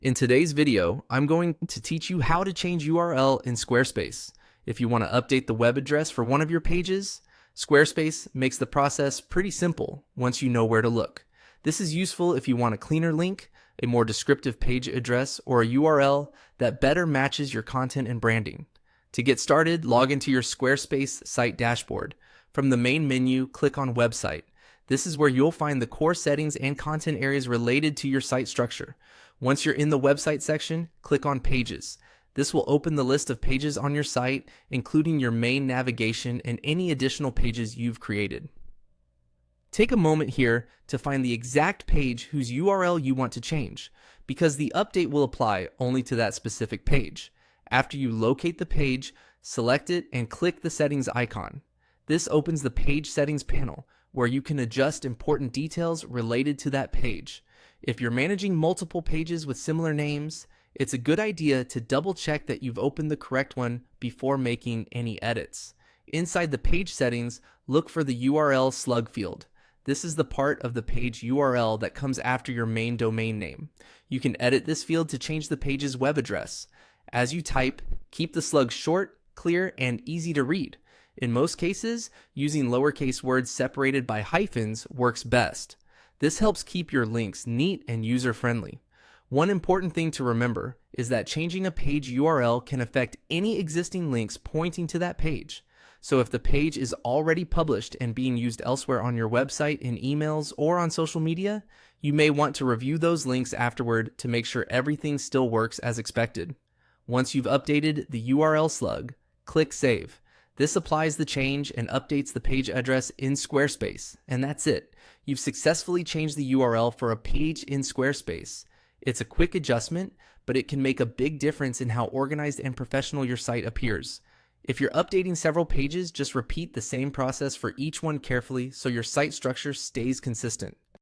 In today's video, I'm going to teach you how to change URL in Squarespace. If you want to update the web address for one of your pages, Squarespace makes the process pretty simple once you know where to look. This is useful if you want a cleaner link, a more descriptive page address, or a URL that better matches your content and branding. To get started, log into your Squarespace site dashboard. From the main menu, click on Website. This is where you'll find the core settings and content areas related to your site structure. Once you're in the website section, click on Pages. This will open the list of pages on your site, including your main navigation and any additional pages you've created. Take a moment here to find the exact page whose URL you want to change, because the update will apply only to that specific page. After you locate the page, select it and click the settings icon. This opens the Page Settings panel, where you can adjust important details related to that page. If you're managing multiple pages with similar names, it's a good idea to double check that you've opened the correct one before making any edits. Inside the page settings, look for the URL slug field. This is the part of the page URL that comes after your main domain name. You can edit this field to change the page's web address. As you type, keep the slug short, clear, and easy to read. In most cases, using lowercase words separated by hyphens works best. This helps keep your links neat and user-friendly. One important thing to remember is that changing a page URL can affect any existing links pointing to that page. So if the page is already published and being used elsewhere on your website, in emails, or on social media, you may want to review those links afterward to make sure everything still works as expected. Once you've updated the URL slug, click Save. This applies the change and updates the page address in Squarespace, and that's it. You've successfully changed the URL for a page in Squarespace. It's a quick adjustment, but it can make a big difference in how organized and professional your site appears. If you're updating several pages, just repeat the same process for each one carefully so your site structure stays consistent.